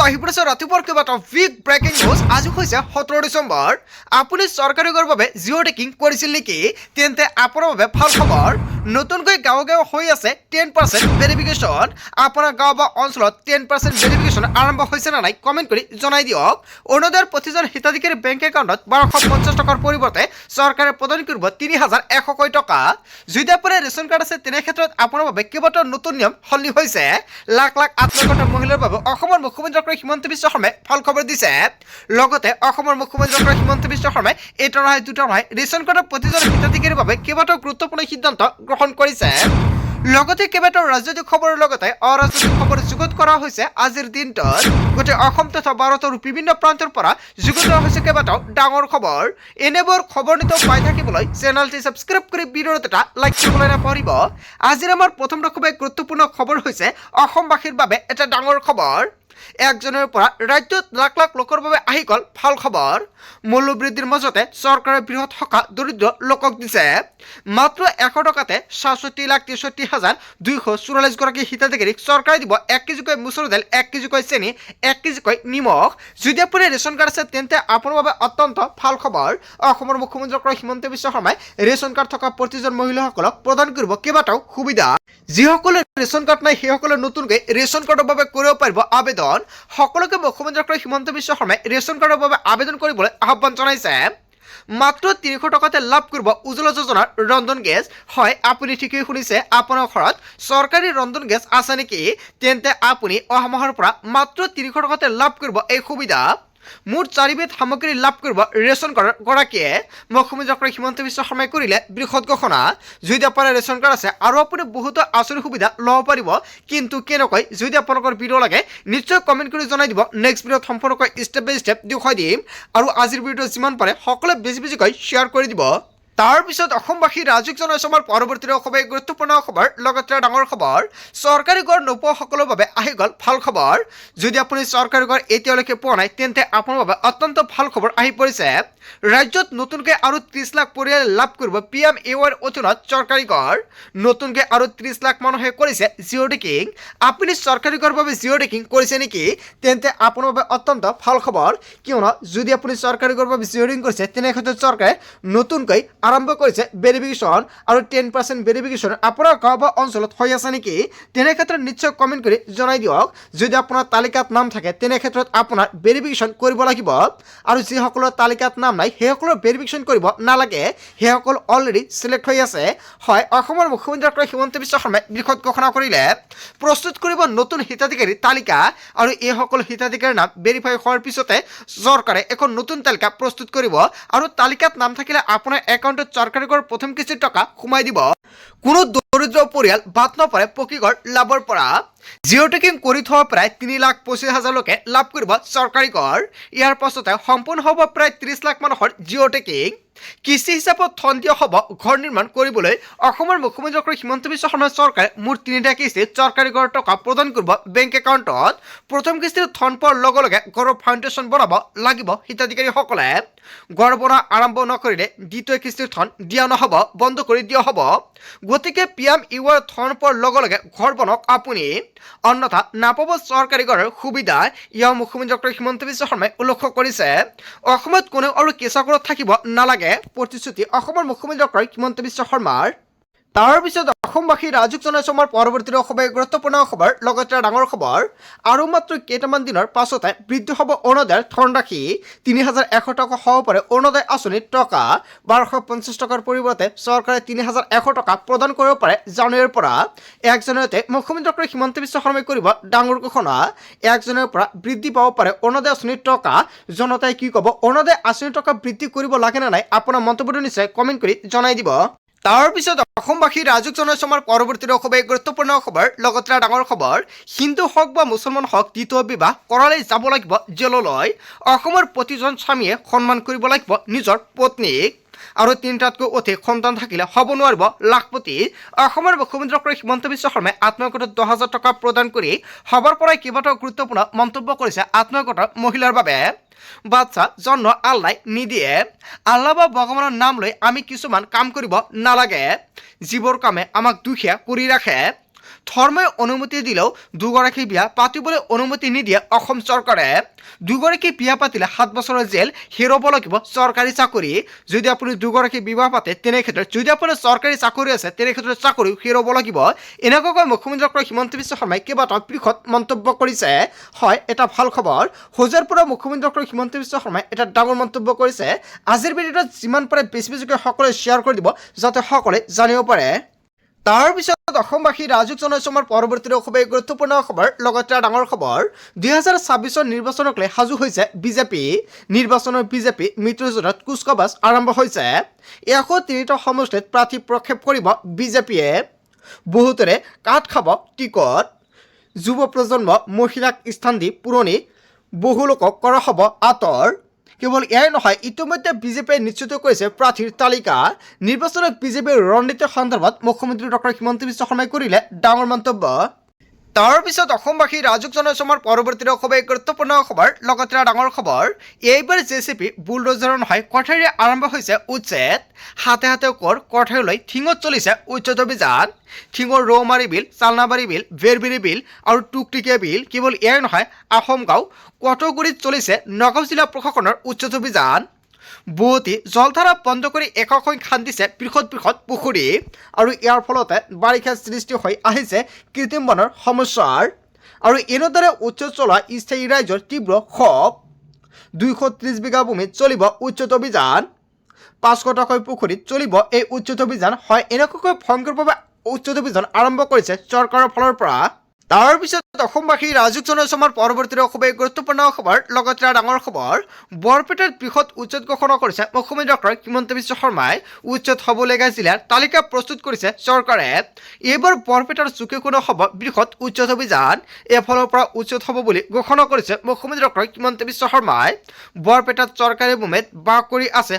আহি পৰিছে ৰাতিপুৱাৰ কেইবাটাও বিগ ব্ৰেকিং নিউজ। আজি হৈছে 17 ডিচেম্বৰ। আপুনি চৰকাৰী গড়ৰ বাবে জিঅ' টেকিং কৰিছিল নেকি? তেন্তে আপোনাৰ বাবে ভাল খবৰ। নতুনকৈ গাঁৱে গাঁৱে হৈ আছে 10% ভেৰিফিকেশ্যন। আপোনাৰ গাঁও বা অঞ্চলত 10% ভেৰিফিকেশ্যন আৰম্ভ হৈছে নে নাই কমেণ্ট কৰি জনাই দিয়ক। অৰুণোদয়ৰ প্ৰতিজন হিতাধিকাৰী বেংক একাউণ্টত 1250 টকাৰ পৰিৱৰ্তে চৰকাৰে প্ৰদান কৰিব 3100 টকা। যদি আপোনাৰ ৰেচন কাৰ্ড আছে তেনে ক্ষেত্ৰত আপোনাৰ বাবে কেইবাটাও নতুন নিয়ম সলনি হৈছে। লাখ লাখ আত্মহত্যা মহিলাৰ বাবে অসমৰ মুখ্যমন্ত্ৰী ডক্টৰ হিমন্ত বিশ্ব শৰ্মাই ভাল খবৰ দিছে। লগতে অসমৰ মুখ্যমন্ত্ৰী ডক্টৰ হিমন্ত বিশ্ব শৰ্মাই এটা নহয় দুটা নহয় ৰেচন কাৰ্ডৰ প্ৰতিজন হিতাধিকাৰীৰ বাবে কেইবাটাও গুৰুত্বপূৰ্ণ সিদ্ধান্ত গ্ৰহণ কৰিছে। লগতে কেইবাটাও ৰাজনৈতিক খবৰৰ লগতে অৰাজনৈতিক খবৰ যুগুত কৰা হৈছে আজিৰ দিনটোত। গোটেই অসম তথা ভাৰতৰ বিভিন্ন প্ৰান্তৰ পৰা যুগুত কৰা হৈছে কেইবাটাও ডাঙৰ খবৰ। এনেবোৰ খবৰ নিতৌ পাই থাকিবলৈ চেনেলটি ছাবস্ক্ৰাইব কৰি ভিডিঅ'ত এটা লাইক কৰিবলৈ নাপাহৰিব। আজিৰ আমাৰ প্ৰথম খুবেই গুৰুত্বপূৰ্ণ খবৰ হৈছে অসমবাসীৰ বাবে এটা ডাঙৰ খবৰ। 1 জানুৱাৰীৰ পৰা ৰাজ্যত লাখ লাখ লোকৰ বাবে আহি গ'ল ভাল খবৰ। মূল্যবৃদ্ধিৰ মাজতে চৰকাৰে বৃহৎ সকাহ দৰিদ্ৰ লোকক দিছে। মাত্ৰ 100 টকাতে 66,63,244 গৰাকী হিতাধিকাৰীক চৰকাৰে দিব 1 কেজিকৈ মচুৰ দাইল, 1 কেজিকৈ চেনি, 1 কেজিকৈ নিমখ। যদি আপুনি ৰেচন কাৰ্ড আছে তেন্তে আপোনাৰ বাবে অত্যন্ত ভাল খবৰ। অসমৰ মুখ্যমন্ত্ৰী ডক্টৰ হিমন্ত বিশ্ব শৰ্মাই ৰেচন কাৰ্ড থকা প্ৰতিজন মহিলাসকলক প্ৰদান কৰিব কেইবাটাও সুবিধা। যিসকলে ৰেচন কাৰ্ড নাই সেইসকলে নতুনকৈ ৰেচন কাৰ্ডৰ বাবে কৰিব পাৰিব আবেদন। সকলোকে মুখ্যমন্ত্ৰী ডক্টৰ হিমন্ত বিশ্ব শৰ্মাই ৰেচন কাৰ্ডৰ বাবে আবেদন কৰিবলৈ আহ্বান জনাইছে। মাত্ৰ 300 টকাতে লাভ কৰিব উজ্জ্বলা যোজনাৰ ৰন্ধন গেছ। হয়, আপুনি ঠিকেই শুনিছে, আপোনাৰ ঘৰত চৰকাৰী ৰন্ধন গেছ আছে নেকি? তেন্তে আপুনি অহা মাহৰ পৰা মাত্ৰ 300 টকাতে লাভ কৰিব এই সুবিধা। মুঠ 4বিধ সামগ্ৰী লাভ কৰিব ৰেচন কাৰ্ডৰ গৰাকীয়ে। মুখ্যমন্ত্ৰী ডক্টৰ হিমন্ত বিশ্ব শৰ্মাই কৰিলে বৃহৎ ঘোষণা। যদি আপোনাৰ ৰেচন কাৰ্ড আছে আৰু আপুনি বহুতো আঁচনি সুবিধা ল'ব পাৰিব। কিন্তু কেনেকৈ? যদি আপোনালোকৰ ভিডিঅ' লাগে নিশ্চয় কমেণ্ট কৰি জনাই দিব। নেক্সট ভিডিঅ'ত সম্পূৰ্ণকৈ ষ্টেপ বাই ষ্টেপ দেখুৱাই দিম। আৰু আজিৰ ভিডিঅ'টো যিমান পাৰে সকলোৱে বেছিকৈ শ্বেয়াৰ কৰি দিব। তাৰপিছত অসমবাসী ৰাজ্যিক জনসমাৰ পৰৱৰ্তী খুবেই গুৰুত্বপূৰ্ণ খবৰ, লগতে ডাঙৰ খবৰ। চৰকাৰী গড় নোপোৱা সকলৰ বাবে আহি গ'ল ভাল খবৰ। যদি আপুনি চৰকাৰী গড় এতিয়ালৈকে পোৱা নাই তেন্তে আপোনাৰ বাবে অত্যন্ত ভাল খবৰ আহি পৰিছে। ৰাজ্যত নতুনকৈ আৰু 30 লাখ পৰিয়ালে লাভ কৰিব PMAYৰ অধীনত চৰকাৰী গড়। নতুনকৈ আৰু 30 লাখ মানুহে কৰিছে জিঅ' টেকিং। আপুনি চৰকাৰী গড়ৰ বাবে জিঅ' টেকিং কৰিছে নেকি? তেন্তে আপোনাৰ বাবে অত্যন্ত ভাল খবৰ। কিয়নো যদি আপুনি চৰকাৰী গড়ৰ বাবে জিঅ' টেকিং কৰিছে তেনে ক্ষেত্ৰত চৰকাৰে নতুনকৈ আৰম্ভ কৰিছে ভেৰিফিকেশ্যন। আৰু 10% ভেৰিফিকেশ্যন আপোনাৰ গাঁও বা অঞ্চলত হৈ আছে নেকি? তেনে ক্ষেত্ৰত নিশ্চয় কমেণ্ট কৰি জনাই দিয়ক। যদি আপোনাৰ তালিকাত নাম থাকে তেনে ক্ষেত্ৰত আপোনাৰ ভেৰিফিকেশ্যন কৰিব লাগিব। আৰু যিসকলৰ তালিকাত নাম নাই সেইসকলৰ ভেৰিফিকেশ্যন কৰিব নালাগে, সেইসকল অলৰেডি চিলেক্ট হৈ আছে। হয়, অসমৰ মুখ্যমন্ত্ৰী ডক্টৰ হিমন্ত বিশ্ব শৰ্মাই বৃহৎ ঘোষণা কৰিলে। প্ৰস্তুত কৰিব নতুন হিতাধিকাৰীৰ তালিকা। আৰু এইসকল হিতাধিকাৰীৰ নাম ভেৰিফাই হোৱাৰ পিছতে চৰকাৰে এখন নতুন তালিকা প্ৰস্তুত কৰিব। আৰু তালিকাত নাম থাকিলে আপোনাৰ একাউণ্টত চৰকাৰী গড় প্ৰথম কিস্তিৰ টকা সোমাই দিব। কোনো দৰিদ্ৰ পৰিয়াল বাদ নপৰে পকী গড় লাভৰ পৰা। জিঅ' টেকিং কৰি থোৱা প্ৰায় 3,25,000 লোকে লাভ কৰিব চৰকাৰী গড়। ইয়াৰ পাছতে সম্পূৰ্ণ হ'ব প্ৰায় 30 লাখ মানুহৰ জিঅ' টেকিং। কিস্তি হিচাপত ধন দিয়া হ'ব ঘৰ নিৰ্মাণ কৰিবলৈ। অসমৰ মুখ্যমন্ত্ৰী ডক্টৰ হিমন্ত বিশ্ব শৰ্মাৰ চৰকাৰে মুঠ 3টা কিস্তিত চৰকাৰী গড়ৰ টকা প্ৰদান কৰিব বেংক একাউণ্টত। প্ৰথম কিস্তিৰ ধন পোৱাৰ লগে লগে ঘৰৰ ফাউণ্ডেশ্যন বনাব লাগিব হিতাধিকাৰীসকলে। ঘৰ বনোৱা আৰম্ভ নকৰিলে দ্বিতীয় কিস্তিৰ ধন দিয়া নহ'ব, বন্ধ কৰি দিয়া হ'ব। গতিকে PMAYৰ ধন পোৱাৰ লগে লগে ঘৰ বনাওক আপুনি, অন্যথা নাপাব চৰকাৰী গড়ৰ সুবিধা। ইয়াৰ মুখ্যমন্ত্ৰী ডক্টৰ হিমন্ত বিশ্ব শৰ্মাই উল্লেখ কৰিছে। অসমত কোনেও আৰু কেঁচা ঘৰত থাকিব নালাগে, প্ৰতিশ্ৰুতি অসমৰ মুখ্যমন্ত্ৰী ডক্টৰ হিমন্ত বিশ্ব শৰ্মাৰ। তাৰপিছত অসমবাসী ৰাজ্যিক জনসমাৰ পৰৱৰ্তী খুবেই গুৰুত্বপূৰ্ণ খবৰ, লগতে ডাঙৰ খবৰ। আৰু মাত্ৰ কেইটামান দিনৰ পাছতে বৃদ্ধি হ'ব অৰুণোদয়ৰ ধনৰাশি। 3,100 টকা হ'ব পাৰে অৰুণোদয় আঁচনিৰ টকা। 1250 টকাৰ পৰিৱৰ্তে চৰকাৰে 3,100 টকা প্ৰদান কৰিব পাৰে জানুৱাৰীৰ পৰা। 1 জানুৱাৰীতে মুখ্যমন্ত্ৰী ডক্টৰ হিমন্ত বিশ্ব শৰ্মাই কৰিব ডাঙৰ ঘোষণা। 1 জানুৱাৰীৰ পৰা বৃদ্ধি পাব পাৰে অৰুণোদয় আঁচনিৰ টকা। জনতাই কি ক'ব? অৰুণোদয় আঁচনিৰ টকা বৃদ্ধি কৰিব লাগে নে নাই? আপোনাৰ মন্তব্যটো নিশ্চয় কমেণ্ট কৰি জনাই দিব। তাৰপিছত অসমবাসী ৰাজ্যিক জনসমাৰ পৰৱৰ্তী খুবেই গুৰুত্বপূৰ্ণ খবৰ, লগতে ডাঙৰ খবৰ। হিন্দু হওক বা মুছলমান হওক দ্বিতীয় বিবাহ কৰালে যাব লাগিব জেললৈ। অসমৰ প্ৰতিজন স্বামীয়ে সন্মান কৰিব লাগিব নিজৰ পত্নীক। আৰু 3টাতকৈ অধিক সন্তান থাকিলে হ'ব নোৱাৰিব লাখপতি। অসমৰ মুখ্যমন্ত্ৰী ডক্টৰ হিমন্ত বিশ্ব শৰ্মাই আত্মসহায়ক 10,000 টকা প্ৰদান কৰি সবৰ পৰাই কেইবাটাও গুৰুত্বপূৰ্ণ মন্তব্য কৰিছে আত্মসহায়ক মহিলাৰ বাবে। বাচ্চা জন্ম আল্লাই নিদিয়ে। আল্লাহ বা ভগৱানৰ নাম লৈ আমি কিছুমান কাম কৰিব নালাগে, যিবোৰ কামে আমাক দুখীয়া কৰি ৰাখে। ধৰ্মই অনুমতি দিলেও দুগৰাকী বিয়া পাতিবলৈ অনুমতি নিদিয়ে অসম চৰকাৰে। দুগৰাকী বিয়া পাতিলে 7 বছৰৰ জেল, হেৰুৱাব লাগিব চৰকাৰী চাকৰি। যদি আপুনি দুগৰাকী বিবাহ পাতে তেনে ক্ষেত্ৰত যদি আপোনাৰ চৰকাৰী চাকৰি আছে তেনে ক্ষেত্ৰত চাকৰি হেৰুৱাব লাগিব। এনেকুৱাকৈ মুখ্যমন্ত্ৰী ডক্টৰ হিমন্ত বিশ্ব শৰ্মাই কেইবাটাও বৃহৎ মন্তব্য কৰিছে। হয়, এটা ভাল খবৰ। হোজাইৰ পৰা মুখ্যমন্ত্ৰী ডক্টৰ হিমন্ত বিশ্ব শৰ্মাই এটা ডাঙৰ মন্তব্য কৰিছে। আজিৰ ভিডিঅ'ত যিমান পাৰে বেছিকৈ সকলোৱে শ্বেয়াৰ কৰি দিব যাতে সকলোৱে জানিব পাৰে। তাৰ পিছত অসমবাসী ৰাজুক জনাইছো আমাৰ পৰৱৰ্তী খুবেই গুৰুত্বপূৰ্ণ খবৰ, লগতে ডাঙৰ খবৰ। 2026 নিৰ্বাচনক লৈ সাজু হৈছে বিজেপি। নিৰ্বাচনৰ বিজেপি মিত্ৰজোঁটত কুচকাৱাজ আৰম্ভ হৈছে। 103টা সমষ্টিত প্ৰাৰ্থী প্ৰক্ষেপ কৰিব বিজেপিয়ে। বহুতৰে কাঠ খাব টিকট। যুৱ প্ৰজন্ম মহিলাক স্থান দি পুৰণি বহু লোকক কৰা হ'ব আঁতৰ। কেৱল এয়াই নহয়, ইতিমধ্যে বিজেপিয়ে নিশ্চিত কৰিছে প্ৰাৰ্থীৰ তালিকা। নিৰ্বাচনত বিজেপিৰ ৰণনীতিৰ সন্দৰ্ভত মুখ্যমন্ত্ৰী ডক্টৰ হিমন্ত বিশ্ব শৰ্মাই কৰিলে ডাঙৰ মন্তব্য। তাৰ পিছত অসমবাসী ৰাজুক জনাইছো আমাৰ পৰৱৰ্তী খুবেই গুৰুত্বপূৰ্ণ খবৰ, লগতে ডাঙৰ খবৰ। এইবাৰ জেচিপি বুলডোজাৰৰ নহয় কঠাৰীৰে আৰম্ভ হৈছে উচ্ছেদ। হাতে হাতে কৰ কঠাৰীলৈ ঠিঙত চলিছে উচ্ছেদ অভিযান। ঠিঙৰ ৰৌমাৰী বিল, চালনাবাৰী বিল, বেৰবেৰী বিল আৰু টুকটিকিয়া বিল। কেৱল এয়াই নহয়, আহোম গাঁও কটগুৰিত চলিছে নগাঁও জিলা প্ৰশাসনৰ উচ্ছেদ অভিযান। বুৱতী জলধাৰা বন্ধ কৰি এককৈ খান্দিছে বৃহৎ পুখুৰী আৰু ইয়াৰ ফলতে বাৰিষা সৃষ্টি হৈ আহিছে কৃত্ৰিম বনৰ সমস্যাৰ। আৰু এনেদৰে উচ্ছেদ চলোৱা স্থায়ী ৰাইজৰ তীব্ৰ ক্ষোভ। 230 বিঘা ভূমিত চলিব উচ্ছেদ অভিযান। 500টাকৈ পুখুৰীত চলিব এই উচ্ছেদ অভিযান। হয়, এনেকুৱাকৈ ভয়ংকৰভাৱে উচ্ছেদ অভিযান আৰম্ভ কৰিছে চৰকাৰৰ ফালৰ পৰা। তাৰ পিছত অসমবাসী ৰাজুক জনাইছো আমাৰ পৰৱৰ্তী খুবেই গুৰুত্বপূৰ্ণ খবৰ, লগতে ডাঙৰ খবৰ। বৰপেটাত বৃহৎ উচ্ছেদ ঘোষণা কৰিছে মুখ্যমন্ত্ৰী ডক্টৰ হিমন্ত বিশ্ব শৰ্মাই। উচ্ছেদ হ'বলগীয়া জিলাৰ তালিকা প্ৰস্তুত কৰিছে চৰকাৰে। এইবাৰ বৰপেটাৰ চুকে কোণে হ'ব বৃহৎ উচ্ছেদ অভিযান। এফালৰ পৰা উচ্ছেদ হ'ব বুলি ঘোষণা কৰিছে মুখ্যমন্ত্ৰী ডক্টৰ হিমন্ত বিশ্ব শৰ্মাই। বৰপেটাত চৰকাৰী ভূমিত বাস কৰি আছে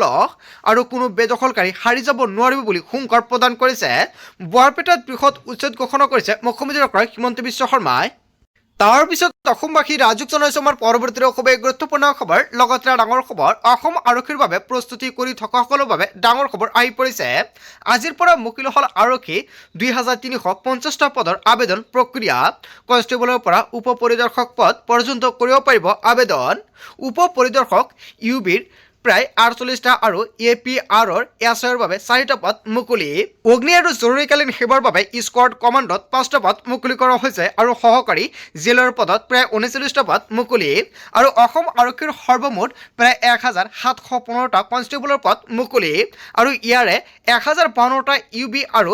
লোক আৰু কোনো বেদখলকাৰী হাৰি যাব নোৱাৰিব বুলি হুংকাৰ প্ৰদান কৰিছে। বৰপেটাত বৃহৎ উচ্ছেদ ঘোষণা কৰিছে মুখ্যমন্ত্ৰী ডক্টৰ হিমন্ত বিশ্ব শৰ্মাই। তাৰ পিছত অসমবাসী ৰাজুক জনাইছো আমাৰ পৰৱৰ্তী খুবেই গুৰুত্বপূৰ্ণ খবৰ, লগতে ডাঙৰ খবৰ। অসম আৰক্ষীৰ বাবে প্ৰস্তুতি কৰি থকাসকলৰ বাবে ডাঙৰ খবৰ আহি পৰিছে। আজিৰ পৰা মুকলি হ'ল আৰক্ষী 2350টা পদৰ আবেদন প্ৰক্ৰিয়া। কনষ্টেবলৰ পৰা উপ পৰিদৰ্শক পদ পৰ্যন্ত কৰিব পাৰিব আবেদন। উপ পৰিদৰ্শক ইউবিৰ প্ৰায় 48টা আৰু APRৰ SIৰ বাবে 4টা পদ মুকলি। অগ্নি আৰু জৰুৰীকালীন সেৱাৰ বাবে স্কোৱাড কমাণ্ডত 5টা পদ মুকলি কৰা হৈছে আৰু সহকাৰী জেলৰ পদত প্ৰায় 39টা পদ মুকলি। আৰু অসম আৰক্ষীৰ সৰ্বমুঠ প্ৰায় 1715টা কনষ্টেবলৰ পদ মুকলি আৰু ইয়াৰে 1052টা UB আৰু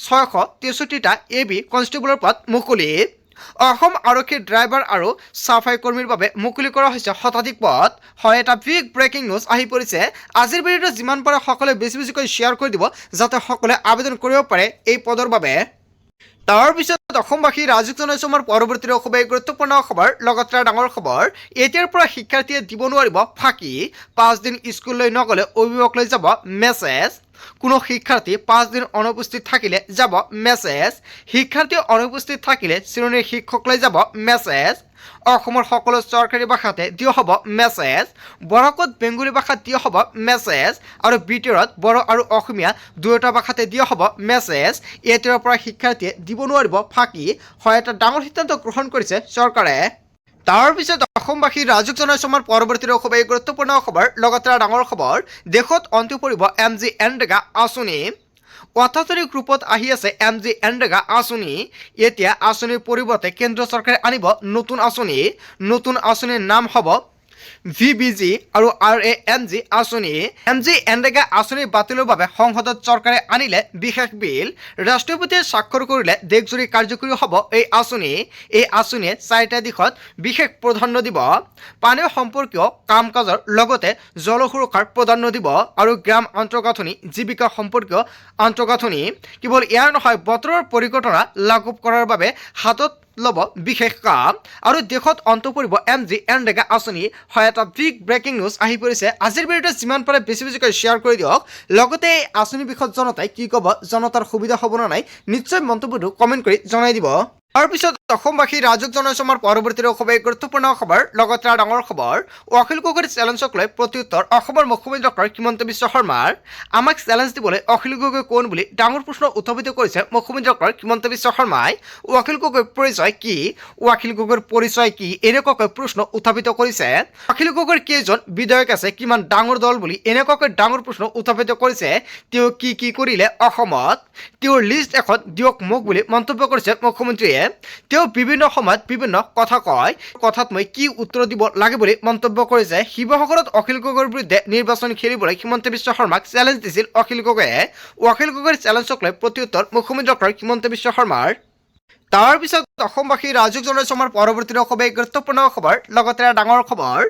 663টা AB কনষ্টেবলৰ পদ মুকলি। অসম আৰক্ষীৰ ড্ৰাইভাৰ আৰু চাফাই কৰ্মীৰ বাবে মুকলি কৰা হৈছে শতাধিক পদ। হয়, এটা বিগ ব্ৰেকিং নিউজ আহি পৰিছে। আজিৰ ভিডিঅ'টো যিমান পাৰে সকলোৱে বেছিকৈ শ্বেয়াৰ কৰি দিব যাতে সকলোৱে আবেদন কৰিব পাৰে এই পদৰ বাবে। তাৰ পিছত অসমবাসী ৰাজুক জনাইছো আমাৰ পৰৱৰ্তী খুবেই গুৰুত্বপূৰ্ণ খবৰ, লগতে ডাঙৰ খবৰ। এতিয়াৰ পৰা শিক্ষাৰ্থীয়ে দিব নোৱাৰিব ফাঁকি। 5 দিন স্কুললৈ নগ'লে অভিভাৱকলৈ যাব মেছেজ। কোনো শিক্ষাৰ্থী 5 দিন অনুপস্থিত থাকিলে যাব মেছেজ। শিক্ষাৰ্থী অনুপস্থিত থাকিলে শ্ৰেণীৰ শিক্ষকলৈ যাব মেছেজ। অসমৰ সকলো চৰকাৰী ভাষাতে দিয়া হ'ব মেছেজ। বড়োত বেংগলী ভাষাত দিয়া হ'ব মেছেজ আৰু ভিতৰত বড়ো আৰু অসমীয়া দুয়োটা ভাষাতে দিয়া হ'ব মেছেজ। এতিয়াৰ পৰা শিক্ষাৰ্থীয়ে দিব নোৱাৰিব ফাঁকি। হয়, এটা ডাঙৰ সিদ্ধান্ত গ্ৰহণ কৰিছে চৰকাৰে। তাৰ পিছত অসমবাসী ৰাজুক জনাইছো আমাৰ পৰৱৰ্তী খুবেই গুৰুত্বপূৰ্ণ খবৰ, লগতে ডাঙৰ খবৰ। দেশত অন্ত পৰিব MGNৰেগা আঁচনি। অত্যাধুনিক ৰূপত আহি আছে MGNৰেগা আঁচনি। এতিয়া আঁচনিৰ পৰিৱৰ্তে কেন্দ্ৰ চৰকাৰে আনিব নতুন আঁচনি। নতুন আঁচনিৰ নাম হ'ব VBG আৰু RANG আঁচনি। MGNৰেগা আঁচনি বাতিলৰ বাবে সংসদত চৰকাৰে আনিলে বিশেষ বিল। ৰাষ্ট্ৰপতিয়ে স্বাক্ষৰ কৰিলে দেশজুৰি কাৰ্যকৰী হ'ব এই আঁচনি। এই আঁচনিয়ে 4টা দিশত বিশেষ প্ৰাধান্য দিব। পানী সম্পৰ্কীয় কাম কাজৰ লগতে জল সুৰক্ষাৰ প্ৰাধান্য দিব আৰু গ্ৰাম আন্তঃগাঁথনি জীৱিকা সম্পৰ্কীয় আন্তঃগাঁথনি। কেৱল এয়াই নহয়, বতৰৰ পৰিঘটনা লাঘৱ কৰাৰ বাবে হাতত ল'ব বিশেষ কাম আৰু দেশত অন্ত পৰিব MGNৰেগা আঁচনি। হয়, এটা বিগ ব্ৰেকিং নিউজ আহি পৰিছে। আজিৰ ভিডিঅ'টো যিমান পাৰে বেছিকৈ শ্বেয়াৰ কৰি দিয়ক। লগতে এই আঁচনিৰ বিষয়ত জনতাই কি ক'ব, জনতাৰ সুবিধা হ'ব নে নাই, নিশ্চয় মন্তব্যটো কমেণ্ট কৰি জনাই দিব। তাৰপিছত অসমবাসী ৰাজক জনাইছো আমাৰ পৰৱৰ্তী খুবেই গুৰুত্বপূৰ্ণ খবৰ লগতে ডাঙৰ খবৰ অখিল গগৈৰ চেলেঞ্জক লৈ প্ৰত্যুত্তৰ অসমৰ মুখ্যমন্ত্ৰী ডক্টৰ হিমন্ত বিশ্ব শৰ্মাৰ আমাক চেলেঞ্জ দিবলৈ অখিল গগৈ কোন বুলি ডাঙৰ প্ৰশ্ন উত্থাপিত কৰিছে মুখ্যমন্ত্ৰী ডক্টৰ হিমন্ত বিশ্ব শৰ্মাই অখিল গগৈৰ পৰিচয় কি অখিল গগৈৰ পৰিচয় কি এনেকুৱাকৈ প্ৰশ্ন উত্থাপিত কৰিছে অখিল গগৈৰ কেইজন বিধায়ক আছে কিমান ডাঙৰ দল বুলি এনেকুৱাকৈ ডাঙৰ প্ৰশ্ন উত্থাপিত কৰিছে তেওঁ কি কৰিলে অসমত তেওঁৰ লিষ্ট এখন দিয়ক মোক বুলি মন্তব্য কৰিছে মুখ্যমন্ত্ৰীয়ে তেওঁ বিভিন্ন সময়ত বিভিন্ন কথা কয় কথাত মই কি উত্তৰ দিব লাগে বুলি মন্তব্য কৰিছে শিৱসাগৰত অখিল গগৈৰ বিৰুদ্ধে নিৰ্বাচন খেলিবলৈ হিমন্ত বিশ্ব শৰ্মাক চেলেঞ্জ দিছিল অখিল গগৈয়ে অখিল গগৈৰ চেলেঞ্জক লৈ প্ৰত্যুত্তৰ মুখ্যমন্ত্ৰী ডক্টৰ হিমন্ত বিশ্ব শৰ্মাৰ তাৰ পিছত অসমবাসী ৰাজক জনাইছো আমাৰ পৰৱৰ্তী খুবেই গুৰুত্বপূৰ্ণ খবৰ লগতে ডাঙৰ খবৰ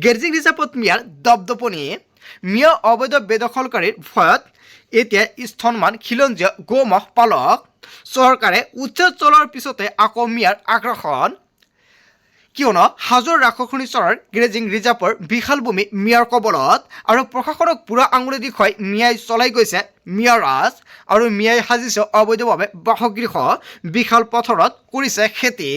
গেৰ্জিং ৰিজাৰ্ভত মিয়াৰ দপদপনি মিয়া অবৈধ বেদখলকাৰীৰ ভয়ত এতিয়া স্থনমান খিলঞ্জীয়া গোমহ পালক চৰকাৰে উচ্ছেদ চলোৱাৰ পিছতে আকৌ মিয়াৰ আগ্ৰাসন কিয়নো হাজোৰ ৰাক্ষসনী চৰৰ গেৰ্জিং ৰিজাৰ্ভৰ বিশাল ভূমি মিয়াৰ কবলত আৰু প্ৰশাসনক বুঢ়া আঙুলি দেখুৱাই মিয়াই চলাই গৈছে মিয়াৰ ৰাজ আৰু মিয়াই সাজিছে অবৈধভাৱে বাসগৃহ বিশাল পথাৰত কৰিছে খেতি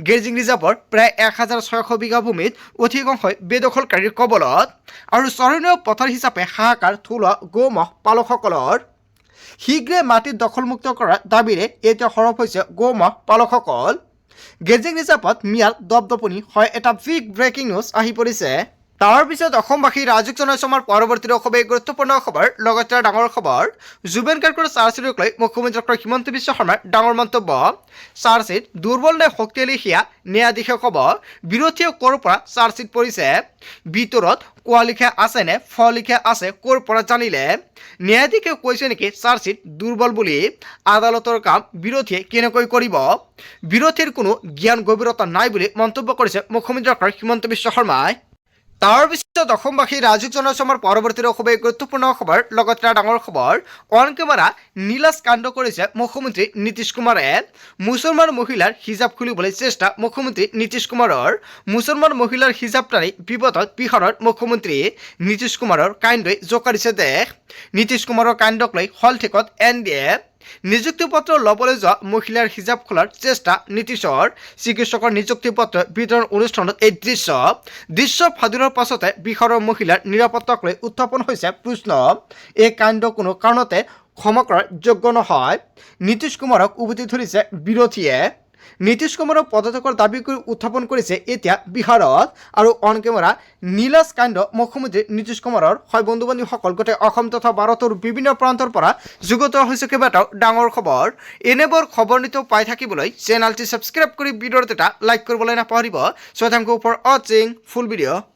গেৰ্জিং ৰিজাৰ্ভৰ প্ৰায় 1600 বিঘা ভূমিত অধিকাংশই বেদখলকাৰীৰ কবলত আৰু চৰণীয় পথাৰ হিচাপে হাহাকাৰ থলোৱা গোমহ পালকসকলৰ শীঘ্ৰে মাটি দখলমুক্ত কৰাৰ দাবীৰে এতিয়া সৰব হৈছে গোমহ পালকসকল গেৰ্জিং ৰিজাৰ্ভত মিয়াৰ দপদপনি হয় এটা বিগ ব্ৰেকিং নিউজ আহি পৰিছে তাৰ পিছত অসমবাসী ৰাজক জনাইছো আমাৰ পৰৱৰ্তী খুবেই গুৰুত্বপূৰ্ণ খবৰ লগতে ডাঙৰ খবৰ জুবেন গাৰ্গৰ চাৰ্জশ্বিটক লৈ মুখ্যমন্ত্ৰী ডক্টৰ হিমন্ত বিশ্ব শৰ্মাৰ ডাঙৰ মন্তব্য চাৰ্জশ্বিট দুৰ্বল নে শক্তিশালী সেয়া ন্যায়াধীশে ক'ব বিৰোধীয়ে ক'ৰ পৰা চাৰ্জশ্বিট পৰিছে ভিতৰত কোৱা লিখা আছে নে ফ লিখা আছে ক'ৰ পৰা জানিলে ন্যায়াধীশে কৈছে নেকি চাৰ্জশ্বিট দুৰ্বল বুলি আদালতৰ কাম বিৰোধীয়ে কেনেকৈ কৰিব বিৰোধীৰ কোনো জ্ঞান গভীৰতা নাই বুলি মন্তব্য কৰিছে মুখ্যমন্ত্ৰী ডক্টৰ হিমন্ত বিশ্ব শৰ্মাই তাৰ পিছত অসমবাসী ৰাজক জনাইছো আমাৰ পৰৱৰ্তী খুবেই গুৰুত্বপূৰ্ণ খবৰ লগতে ডাঙৰ খবৰ অন কেমেৰা নীলাজ কাণ্ড কৰিছে মুখ্যমন্ত্ৰী নীতিশ কুমাৰে মুছলমান মহিলাৰ হিজাব খুলিবলৈ চেষ্টা মুখ্যমন্ত্ৰী নীতিশ কুমাৰৰ মুছলমান মহিলাৰ হিজাব টানি বিপদত বিহাৰৰ মুখ্যমন্ত্ৰী নীতিশ কুমাৰৰ কাণ্ডই জোকাৰিছে দেশ নীতিশ কুমাৰৰ কাণ্ডক লৈ হলঠিকত NDA নিযুক্তি পত্ৰ ল'বলৈ যোৱা মহিলাৰ হিজাব খোলাৰ চেষ্টা নীতিশৰ চিকিৎসকৰ নিযুক্তি পত্ৰ বিতৰণ অনুষ্ঠানত এই দৃশ্য ফাদিলৰ পাছতে বিহাৰৰ মহিলাৰ নিৰাপত্তাক লৈ উত্থাপন হৈছে প্ৰশ্ন এই কাণ্ড কোনো কাৰণতে ক্ষমা কৰাৰ যোগ্য নহয় নীতিশ কুমাৰক উভতি ধৰিছে বিৰোধীয়ে নীতিশ কুমাৰক পদত্যাগৰ দাবী কৰি উত্থাপন কৰিছে এতিয়া বিহাৰত আৰু অন কেমেৰা নীলাজ কাণ্ড মুখ্যমন্ত্ৰী নীতিশ কুমাৰৰ হয় বন্ধু বান্ধৱীসকল গোটেই অসম তথা ভাৰতৰ বিভিন্ন প্ৰান্তৰ পৰা যুগত হৈছে কেইবাটাও ডাঙৰ খবৰ এনেবোৰ খবৰ নিতৌ পাই থাকিবলৈ চেনেলটি ছাবস্ক্ৰাইব কৰি ভিডিঅ'ত এটা লাইক কৰিবলৈ নাপাহৰিব চ' থেংক ইউ ফৰ ৱাচিং ফুল ভিডিঅ'